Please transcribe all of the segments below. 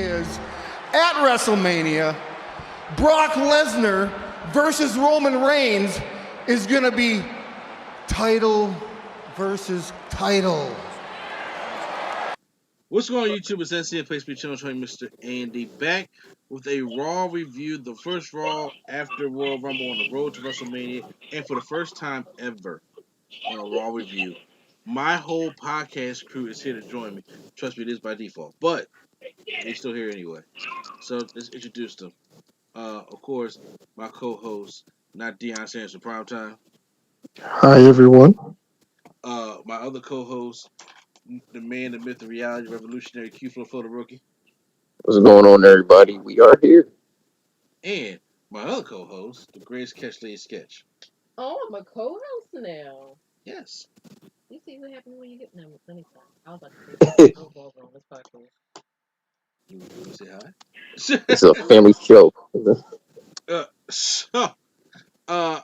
is at WrestleMania, Brock Lesnar versus Roman Reigns is going to be title versus title. What's going on, YouTube? It's NCF Place Channel showing Mr. Andy back with a Raw review, the first Raw after Royal Rumble on the road to WrestleMania, and for the first time ever on a Raw review. My whole podcast crew is here to join me. Trust me, it is by default, but they're still here anyway. So let's introduce them. Of course, my co-host, not Deion Sanders for Primetime. Hi, everyone. My other co-host, the man, the myth, the reality, revolutionary Q-Flow Photo Rookie. What's going on, everybody? We are here. And my other co-host, the greatest catch lady sketch. Oh, I'm a co-host now. Yes. You see what happens when you get no. Let me stop. I was about to say on this podcast. You want to say hi? It's a family show.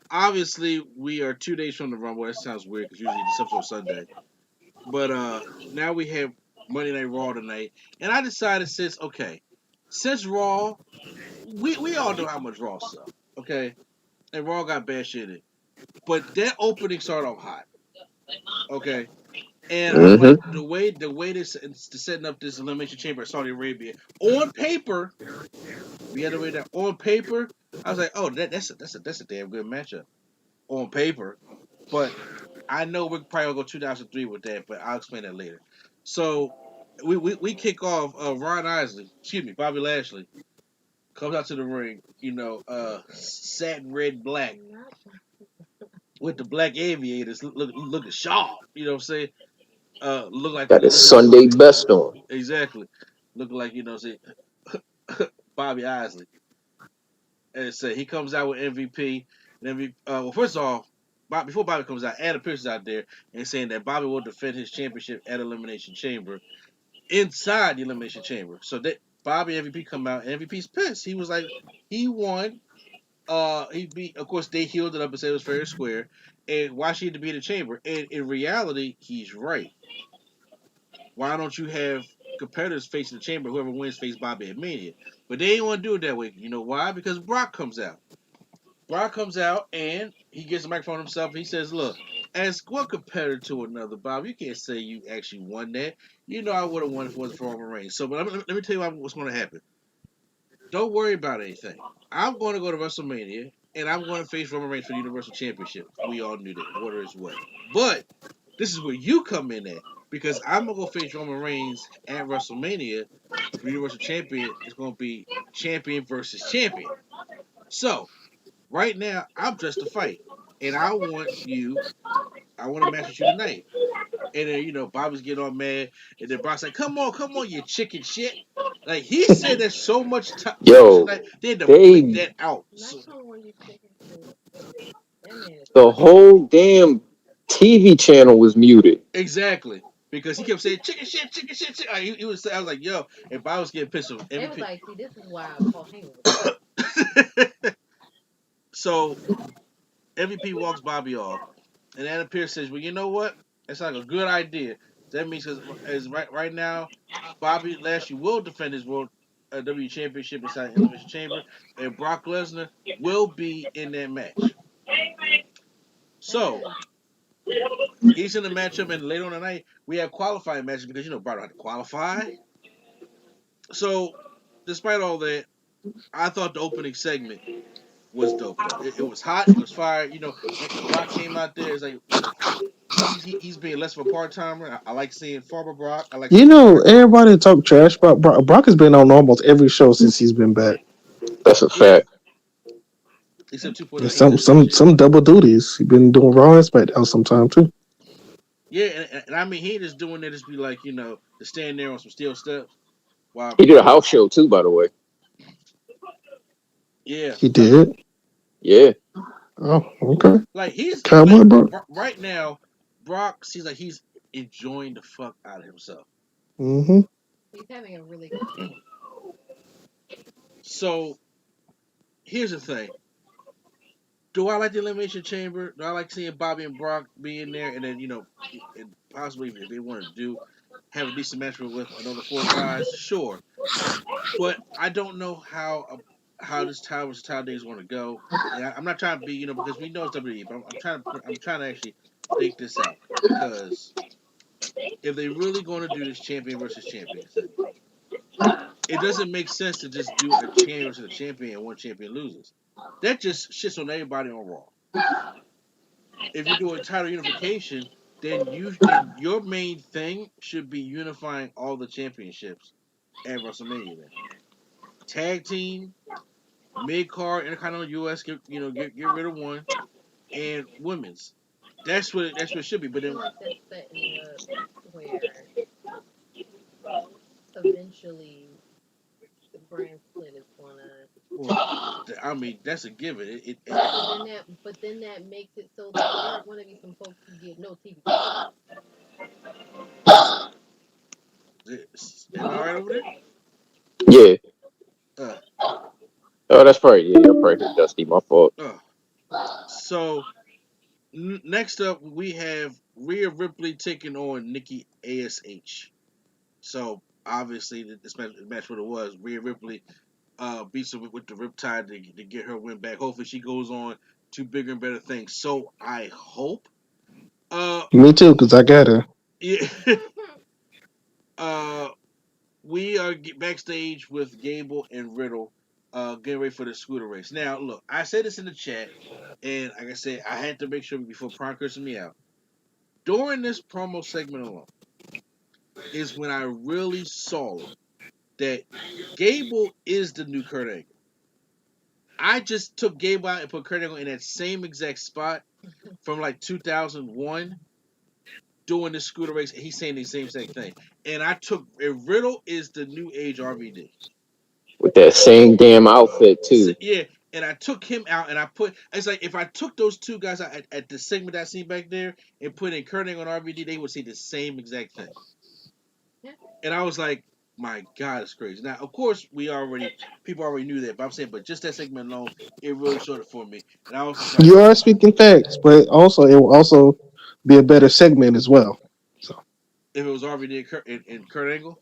Obviously, we are 2 days from the Rumble. That sounds weird because usually this episode's Sunday. But now we have Monday Night Raw tonight, and I decided since Raw, we all know how much Raw sucks, okay? And Raw got bad shit in it, but that opening started off hot, okay? And I'm like, the way they're setting up this Elimination Chamber at Saudi Arabia on paper, we had to read that on paper. I was like, oh, that's a damn good matchup on paper, but I know we're probably gonna go 2003 with that, but I'll explain that later. So we kick off. Bobby Lashley comes out to the ring. Satin red black with the black aviators, looking sharp. You know what I'm saying? Look like Got his Sunday best on. Exactly. Looking like Bobby Isley. And so he comes out with MVP. And MVP. Well, first off, before Bobby comes out, Adam Pearce is out there and saying that Bobby will defend his championship at Elimination Chamber inside the Elimination Chamber. So that Bobby and MVP come out, and MVP's pissed. He was like, he won. He beat. Of course, they healed it up and said it was fair and square. And why should he be in the chamber? And in reality, he's right. Why don't you have competitors facing the chamber? Whoever wins face Bobby at Mania. But they ain't want to do it that way. You know why? Because Brock comes out. Brock comes out and he gets the microphone himself. And he says, "Look, as one competitor to another, Bob, you can't say you actually won that. You know I would have won if it wasn't for Roman Reigns. So, but let me tell you what's going to happen. Don't worry about anything. I'm going to go to WrestleMania and I'm going to face Roman Reigns for the Universal Championship. We all knew that. Water is wet. But this is where you come in at. Because I'm going to go face Roman Reigns at WrestleMania. The Universal Champion is going to be champion versus champion. So, right now, I'm dressed to fight. And I want to match with you tonight." And then, Bobby's getting all mad. And then Brock's like, come on, you chicken shit. Like, he said there's so much time. Yo, they had to bleep that out. The whole damn TV channel was muted. Exactly. Because he kept saying, chicken shit. I was like, yo. And Bobby was getting pissed off. It was like, see, this is why I call hang. So, MVP walks Bobby off. And Adam Pearce says, well, you know what? That's like a good idea. That means because right now, Bobby Lashley will defend his World WWE Championship inside the Elimination Chamber, and Brock Lesnar will be in that match. So, he's in the matchup, and later on the night, we have qualifying matches because, Brock had to qualify. So, despite all that, I thought the opening segment was dope, though. It was hot. It was fire. When Brock came out there, it's like, he's being less of a part-timer. I like seeing Farmer Brock. Everybody talk trash about Brock. Brock has been on almost every show since he's been back. That's a fact. Except 2.0. Some double duties. He's been doing Raw and SmackDown sometime too. Yeah, and I mean, he ain't just doing that just be like, to stand there on some steel steps. Wow. He did a house show too, by the way. Yeah. He did? Yeah. Oh, okay. Like, he's right now, Brock seems like he's enjoying the fuck out of himself. Mm-hmm. He's having a really good time. So, here's the thing. Do I like the Elimination Chamber? Do I like seeing Bobby and Brock be in there? And then, and possibly if they wanted to have a decent match with another 4 guys, sure. But I don't know how this title day is going to go. And I'm not trying to be, because we know it's WWE, but I'm trying to actually think this out because if they really going to do this champion versus champion thing, it doesn't make sense to just do a champion versus a champion and one champion loses. That just shits on everybody on Raw. If you do a title unification, then your main thing should be unifying all the championships at WrestleMania. Then tag team, mid card, Intercontinental US, get rid of one, and women's. That's what it should be. I But feel then, like that's setting up where eventually the brand split is gonna. well, I mean, that's a given. It But then that makes it so that there are going to be some folks who get no TV time. am I all right over there? Yeah. Uh, Oh, that's right. Yeah, you're right, Dusty. My fault. uh. So next up, we have Rhea Ripley taking on Nikki Ash. So obviously, match what it was. Rhea Ripley beats her with the Riptide to get her win back. Hopefully, she goes on to bigger and better things. So I hope. Uh, Me too, because I got her. yeah. uh, we are backstage with Gable and Riddle, getting ready for the scooter race. Now, look, I said this in the chat, and like I said, I had to make sure before Prime cursing me out. During this promo segment alone, is when I really saw it that Gable is the new Kurt Angle. I just took Gable out and put Kurt Angle in that same exact spot from like 2001 doing the scooter race, and he's saying the same exact thing. And I took Riddle is the new age RVD. With that same damn outfit So, too. yeah, and I took him out, and it's like if I took those two guys out at the segment I seen back there and put in Kurt Angle and RVD, they would say the same exact thing. Yeah. And I was like, my God, it's crazy. Now, of course, people already knew that, but I'm saying, but just that segment alone, it really showed it for me. And I was just like, You are speaking facts, but also it will also be a better segment as well. So, if it was RVD and Kurt Angle,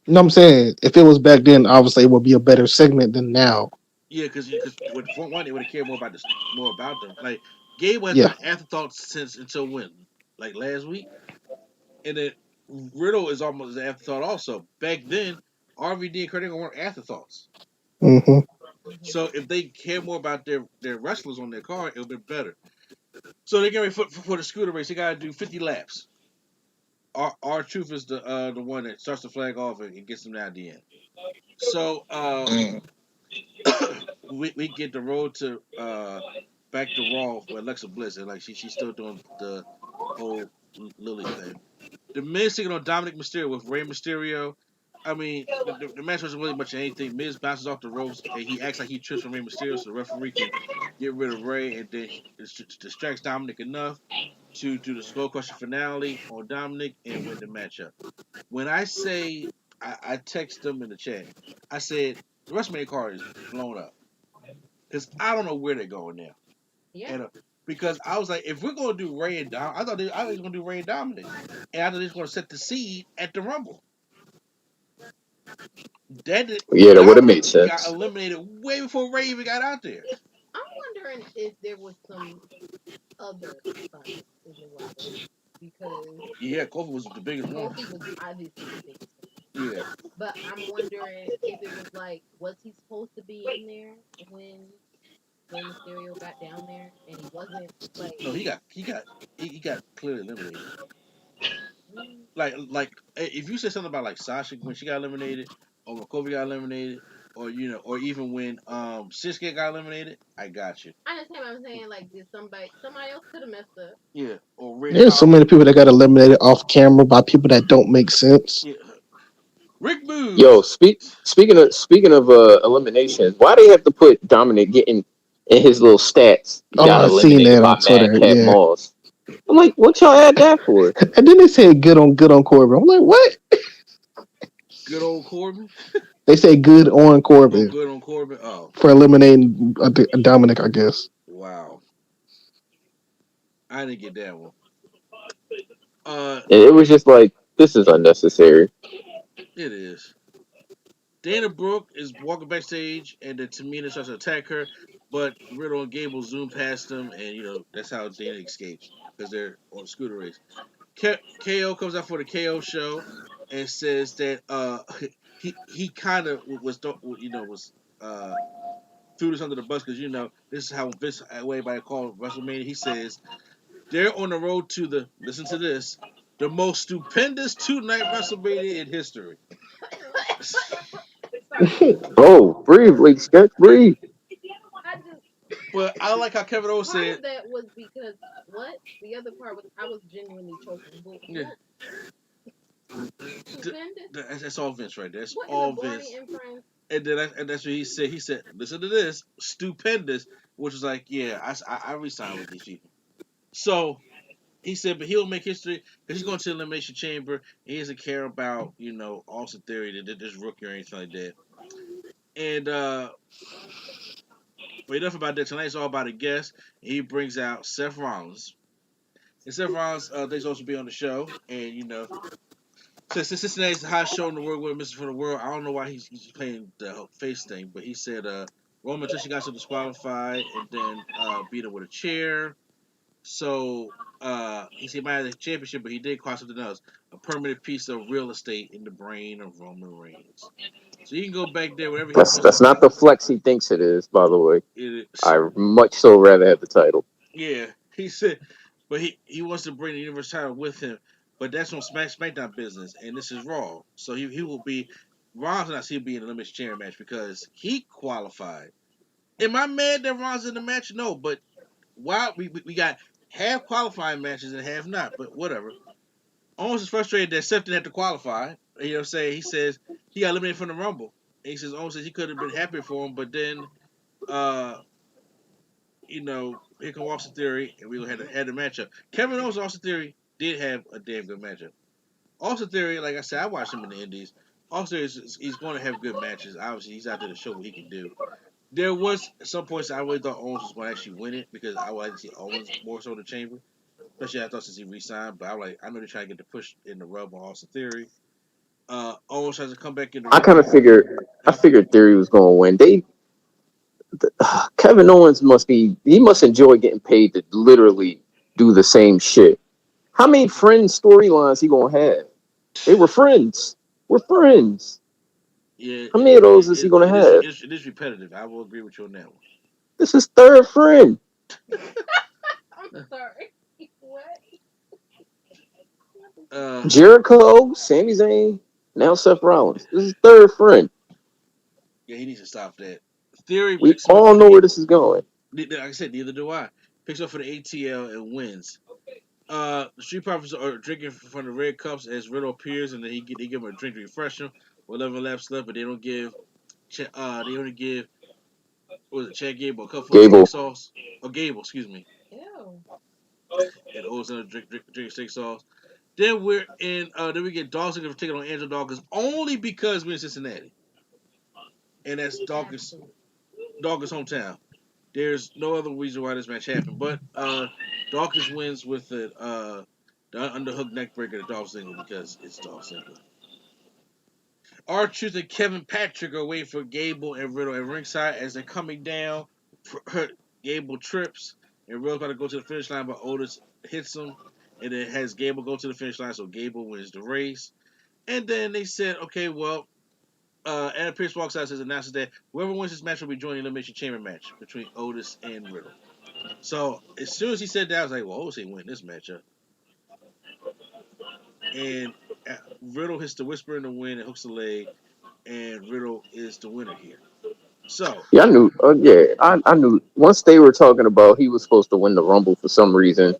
you know what I'm saying? If it was back then, obviously it would be a better segment than now. yeah, because with front one, they would have cared more about them. Like Gable has been Yeah. an afterthought since until when, like last week, and then Riddle is almost an afterthought also. Back then, RVD and Kurt Angle weren't afterthoughts. Hmm. Mhm. So if they care more about their wrestlers on their card, it would be better. So they're getting ready for the scooter race. They gotta do 50 laps. Our truth is the one that starts the flag off and gets them down at the end. So we get the road to back to Raw with Alexa Bliss, and like she's still doing the whole Lily thing. The Miz taking on Dominic Mysterio with Rey Mysterio. I mean, the match wasn't really much of anything. Miz bounces off the ropes and he acts like he trips from Rey Mysterio, so the referee can get rid of Rey, and then he distracts Dominic enough to do the skull crusher finale on Dominic and win the matchup. When I say I text them in the chat, I said the WrestleMania card is blown up because I don't know where they're going now. Yeah. And because I was like, if we're gonna do Ray and Dom, I was gonna do Ray and Dominic, and I thought they was gonna set the seed at the Rumble. Yeah, that would have Dominic made got sense. eliminated way before Ray even got out there. I'm wondering if there was some other spots in the Rumble because Yeah, Kofi was the biggest one. Kofi was obviously the biggest one. Yeah, But I'm wondering if it was like, was he supposed to be in there when Rey Mysterio got down there and he wasn't? Like, no, he got clearly eliminated. mm, Like if you said something about like Sasha when she got eliminated, or when Kofi got eliminated, or or even when Shinsuke got eliminated, I got you. I understand what I'm saying. Like, did somebody else could have messed up? Yeah, or Rick. There's so many people that got eliminated off camera by people that don't make sense. Yeah, Rick Yo, Boogs. speaking of elimination, why they have to put Dominic getting in his little stats? He Oh, got I seen eliminated that by on Twitter. Madcap Yeah. Moss. I'm like, what y'all add that for? And then they said good on Corbin. I'm like, what? Good old Corbin. They say good on Oh, Corbin good on Corbin. Oh, for eliminating Dominic, I guess. wow. I didn't get that one. And it was just like, this is unnecessary. It is. Dana Brooke is walking backstage, and then Tamina starts to attack her, but Riddle and Gable zoom past them, and that's how Dana escapes because they're on a scooter race. KO comes out for the KO show and says that he kind of was threw this under the bus because this is how Vince everybody called WrestleMania. He says they're on the road to listen to this, the most stupendous two-night WrestleMania in history. Sorry. Oh, breathe, ladies, get breathe. I just But I like how Kevin Owens part said, of that was because what? The other part was I was genuinely choking. yeah, Stupendous. that's all Vince right there. That's What in the all Barney Vince. and Friends? And that's what he said. He said, listen to this, stupendous, which was like, yeah, I re-signed with these people. So he said, but he'll make history because he's going to the Elimination Chamber. He doesn't care about, Austin Theory, that this rookie or anything like that. And, but enough about that. Tonight's all about a guest. He brings out Seth Rollins. And Seth Rollins, thinks also be on the show. And, since Cincinnati's the hottest show in the world with Mr. for the World, I don't know why he's playing the face thing, but he said Roman until she got so disqualified and then beat her with a chair. So he said he might have the championship, but he did cost something else, a permanent piece of real estate in the brain of Roman Reigns. So he can go back there whenever he wants to That's be. not the flex he thinks it is, by the way. It is, I much so rather have the title. yeah, he said, but he wants to bring the Universal title with him, but that's on SmackDown business, and this is Raw. So he will be. Ron's not he'll be in the Elimination Chamber match because he qualified. Am I mad that Ron's in the match? No, but why we got half qualifying matches and half not, but whatever. Owens is frustrated that Seth didn't have to qualify. He says he got eliminated from the Rumble. And he says Owens says he could have been happier for him, but then uh here come Austin Theory, and we had a matchup. Kevin Owens and Austin Theory did have a damn good matchup. Austin Theory, like I said, I watched him in the Indies. Austin Theory he's going to have good matches. Obviously, he's out there to show what he can do. There was some points I really thought Owens was going to actually win it because I would like to see Owens more so in the chamber. Especially I thought since he re-signed, but I know they're trying to get the push in the rub on Austin Theory. Owens has to come back in the I ring. kind of figured, I Huh? figured Theory was going to win. Kevin Owens he must enjoy getting paid to literally do the same shit. How many friends storylines he gonna have? They were friends. We're friends. Yeah, How many of those is he gonna have? it is repetitive. I will agree with you on that This is third friend. I'm sorry. What? one. Jericho, Sami Zayn, now Seth Rollins. This is third friend. Yeah, he needs to stop that. Theory We picks him up all for know where this is going. like I said, neither do I. Picks up for the ATL and wins. The Street Profits are drinking from the red cups as Riddle appears, and then they give him a drink to refresh him. With 11 laps left, but they don't give. They only give. What was it? Chad Gable a cup full of steak Gable. sauce. Oh, Gable, excuse me. Ew. And owes him a drink steak sauce. Then we're in. Then we get Dawson taking on Angel Dawkins only because we're in Cincinnati, and that's He has Dawkins' to. hometown. There's no other reason why this match happened, but Dawkins wins with the underhook neck breaker to Dolph Ziggler because it's Dolph Ziggler. R-Truth and Kevin Patrick are waiting for Gable and Riddle at ringside as they're coming down. Gable trips and Riddle's about to go to the finish line, but Otis hits him, and it has Gable go to the finish line, so Gable wins the race. And then they said, okay, well, Adam Pearce walks out and announces that whoever wins this match will be joining the Elimination Chamber match between Otis and Riddle. So as soon as he said that, I was like, well, Otis ain't winning this matchup. And Riddle hits the Whisper in the wind and hooks the leg, and Riddle is the winner here. So, Yeah, I knew. I knew. Once they were talking about he was supposed to win the Rumble for some reason,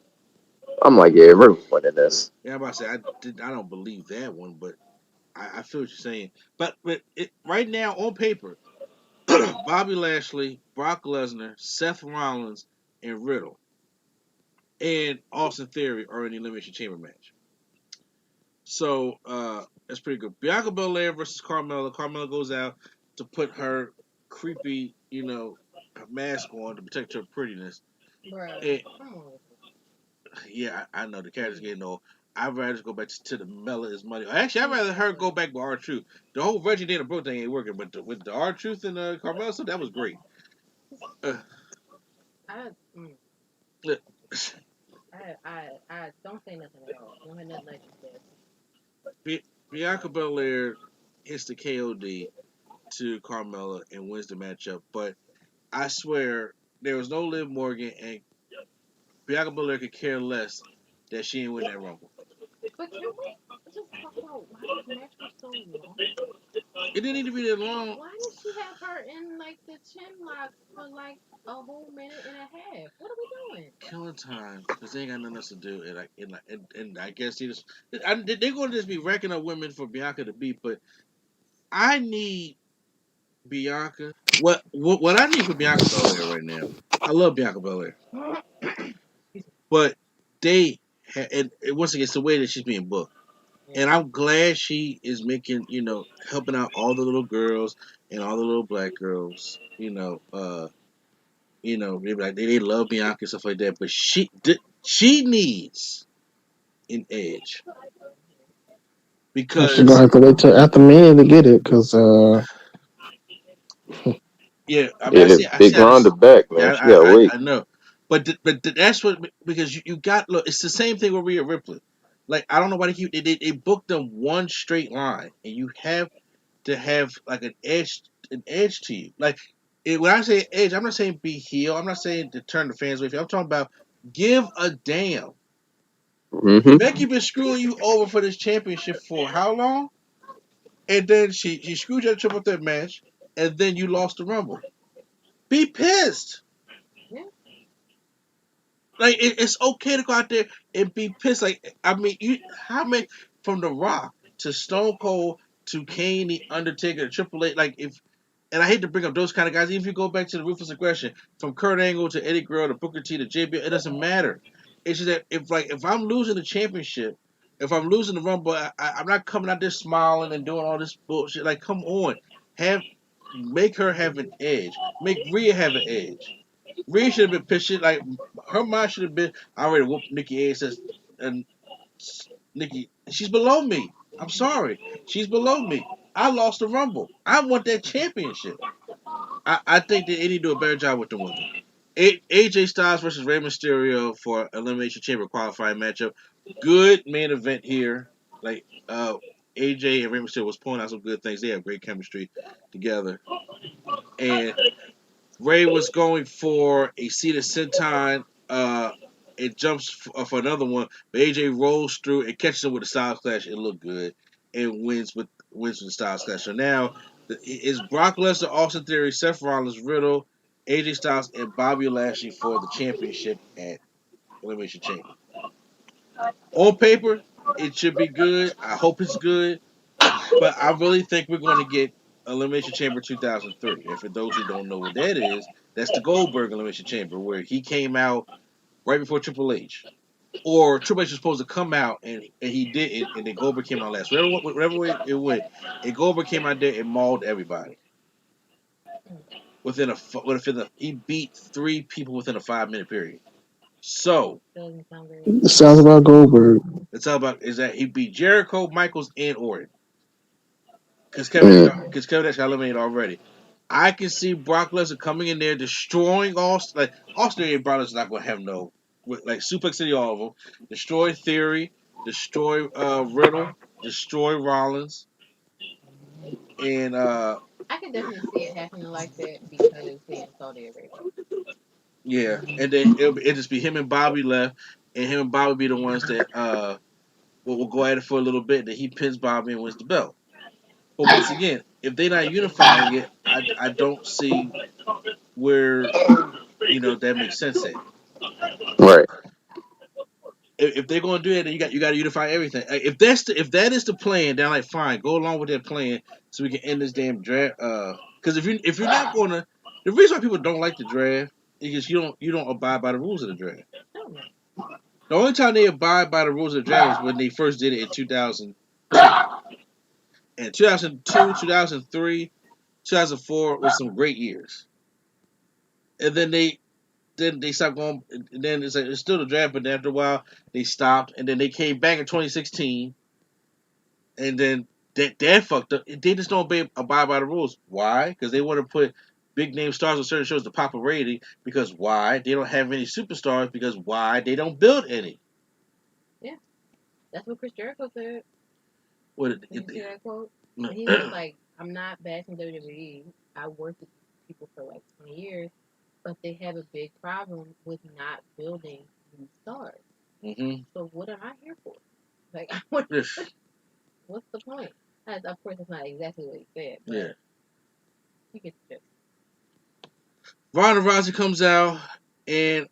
I'm like, yeah, Riddle's winning this. yeah, I'm about to say I don't believe that one, but I feel what you're saying. But right now on paper, Bobby Lashley, Brock Lesnar, Seth Rollins, and Riddle, and Austin Theory are in the Elimination Chamber match. So that's pretty good. Bianca Belaire versus Carmella. Carmella goes out to put her creepy, mask on to protect her prettiness. Bruh. And Come on. yeah, I know the character's getting old. I'd rather just go back to the Mela is money. Actually, I'd rather her go back with R-Truth. The whole Reggie Dana Brooke thing ain't working, but with the R-Truth and Carmel stuff, that was great. Uh, I, mm, uh, I don't say nothing at all. Don't have nothing nice to say. Bianca Belair hits the KOD to Carmella and wins the matchup, but I swear there was no Liv Morgan, and Bianca Belair could care less that she didn't win that Rumble. But can we just talk about why this match was so long? It didn't need to be that long. Why did she have her in like the chin lock for like a whole minute and a half? What are we doing? Killing time because they ain't got nothing else to do, and I guess they're going to just be racking up women for Bianca to beat, but I need Bianca. What I need for Bianca Belair right now? I love Bianca Belair, but they and once again it's the way that she's being booked. Yeah. And I'm glad she is making, helping out all the little girls and all the little black girls. They love Bianca and stuff like that. But she needs an edge And she's gonna because have to wait till after Mania to get it, because yeah, I mean Yeah, I see Big how this. Ronda back, Yeah, man. She gotta wait. I know, but that's what because you got look. It's the same thing with Rhea Ripley. Like I don't know why they booked them one straight line, and you have to have like an edge to you. Like when I say edge, I'm not saying be heel. I'm not saying to turn the fans away from you. I'm talking about give a damn. Hmm. Becky been screwing you over for this championship for how long? And then she screwed you at a triple threat match, and then you lost the Rumble. Be pissed. Yeah. Like it's okay to go out there and be pissed. Like I mean, how many from The Rock to Stone Cold to Kane, the Undertaker, Triple H. Like if, and I hate to bring up those kind of guys. Even if you go back to the Ruthless Aggression, from Kurt Angle to Eddie Guerrero to Booker T to JBL, it doesn't matter. It's just that if I'm losing the championship, if I'm losing the Rumble, I'm not coming out there smiling and doing all this bullshit. Like come on, have make her have an edge. Make Rhea have an edge. Rhea should have been pissed. Like her mind should have been, I already whooped Nikki ass, and Nikki, she's below me. I'm sorry, she's below me. I lost the Rumble. I want that championship. I think that they need to do a better job with the women. AJ Styles versus Rey Mysterio for Elimination Chamber qualifying matchup. Good main event here. Like AJ and Rey Mysterio was pulling out some good things. They have great chemistry together. And Ray was going for a seated senton. It jumps for another one, but AJ rolls through and catches him with a Styles Clash. It looked good and wins with the Styles Clash. So now it's Brock Lesnar, Austin Theory, Seth Rollins, Riddle, AJ Styles, and Bobby Lashley for the championship at Elimination Chamber. On paper, it should be good. I hope it's good. But I really think we're going to get Elimination Chamber 2003. And for those who don't know what that is, that's the Goldberg Elimination Chamber where he came out right before Triple H. Or Triple H was supposed to come out and he didn't, and then Goldberg came out last. Whatever way it went, and Goldberg came out there and mauled everybody Mm. he beat 3 people within a 5 minute period. So Doesn't sound very it exciting. sounds about Goldberg. it's all about is that he beat Jericho, Michaels, and Orton because Mm. Kevin Nash got eliminated already. I can see Brock Lesnar coming in there, destroying Austin. Like Austin and Brock Lesnar's not going to have no, like Suplex City, all of them. Destroy Theory, destroy Riddle, destroy Rollins, and I can definitely see it happening like that because they're in Saudi Arabia. yeah, and then it'll just be him and Bobby left, and him and Bobby be the ones that will go at it for a little bit. Then he pins Bobby and wins the belt. But once again, if they're not unifying it, I don't see where that makes sense at. Right. If they're gonna do it, then you got to unify everything. If that is the plan, then like fine, go along with that plan so we can end this damn draft. Because if you're not gonna, the reason why people don't like the draft is because you don't abide by the rules of the draft. Oh no. The only time they abide by the rules of the draft was when they first did it in 2002. And 2002, 2003, 2004 was some great years. And then then they stopped going. And then it's like it's still the draft, but after a while they stopped, and then they came back in 2016, and then that fucked up. They just don't abide by the rules. Why? Because they want to put big name stars on certain shows to pop a rating. Because why? They don't have any superstars. Because why? They don't build any. Yeah, that's what Chris Jericho said. What? Did you see that quote? He was like, "I'm not bashing WWE. I worked with people for like 20 years, but they have a big problem with not building new stars. Mm-hmm. So what am I here for? Like, what's the point?" Of course, it's not exactly what he said, but Yeah. you get the gist. Ronda Rousey comes out and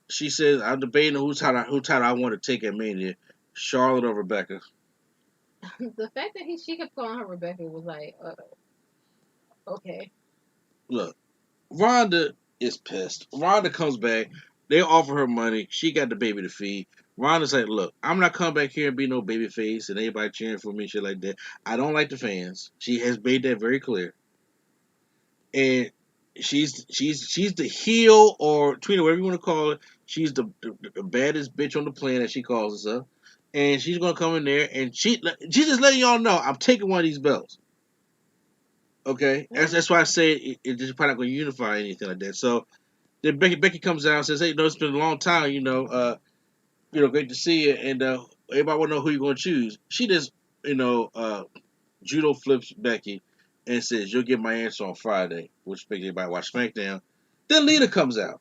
she says, "I'm debating who title I want to take at Mania, Charlotte or Rebecca." The fact that she kept calling her Rebecca was like, okay. Look, Ronda is pissed. Ronda comes back. They offer her money. She got the baby to feed. Ronda's like, "Look, I'm not coming back here and be no baby face and anybody cheering for me, shit like that. I don't like the fans." She has made that very clear. And she's the heel or tweet whatever you want to call it. She's the baddest bitch on the planet. She calls herself, and she's gonna come in there and she's just letting y'all know I'm taking one of these belts. Okay, that's why I say it's just probably not gonna unify anything like that. So then Becky comes out and says, "Hey, it's been a long time. Great to see you, and everybody want to know who you're gonna choose." She just you know uh, judo flips Becky and says, "You'll get my answer on Friday," which makes everybody watch SmackDown. Then Lita comes out.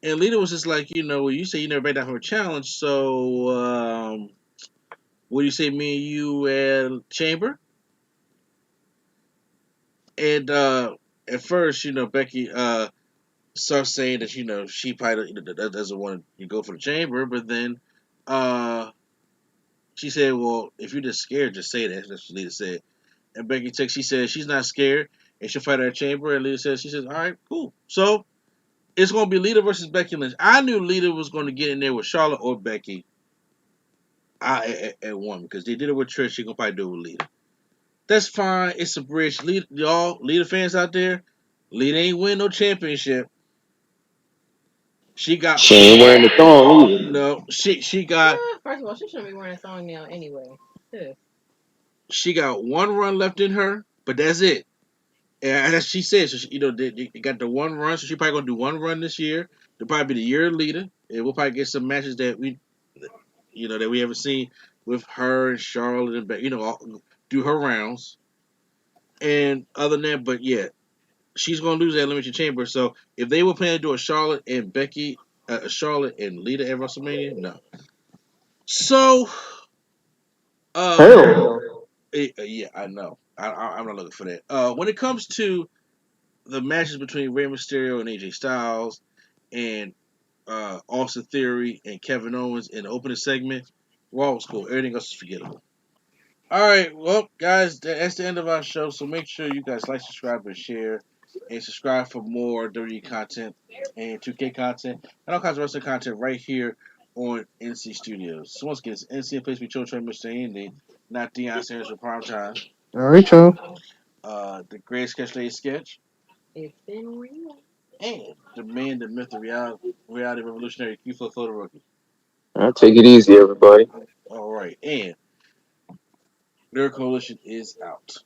And Lita was just like, well, you say you never backed down from a challenge, so what do you say, me and you at Chamber? And at first, Becky starts saying that, she probably doesn't want to go for the Chamber, but then uh, she said, well, if you're just scared, just say that. That's what Lita said. And she says she's not scared, and she'll fight at Chamber, and Lita says, all right, cool. So it's going to be Lita versus Becky Lynch. I knew Lita was going to get in there with Charlotte or Becky at one because they did it with Trish. She gonna probably do it with Lita. That's fine. It's a bridge. Lita fans out there, Lita ain't win no championship. She got She ain't wearing the thong either. no. She got First of all, she shouldn't be wearing a thong now anyway. Sis. she got one run left in her, but that's it. And as she said, so they got the one run, so she probably gonna do one run this year. It'll probably be the year of Lita, and we'll probably get some matches that we haven't seen with her and Charlotte and do her rounds. And other than that, but yeah, she's gonna lose that elimination chamber. So if they were planning to do a Charlotte and Lita at WrestleMania, no. So, uh, Hell no. yeah, I know. I'm not looking for that. When it comes to the matches between Rey Mysterio and AJ Styles and Austin Theory and Kevin Owens in the opening segment, Raw was cool. Everything else is forgettable. All right, well, guys, that's the end of our show. So make sure you guys like, subscribe, and share, and subscribe for more WWE content and 2K content and all kinds of wrestling content right here on NC Studios. So once again, it's NC, a place we chose to Mr. Andy, not Deion Sanders for prime time. All right, y'all. The Great Sketch Lady Sketch, It's been real. and the man, the myth, the reality revolutionary, Q Photo Rookie. I'll take it easy, everybody. All right, and their coalition is out.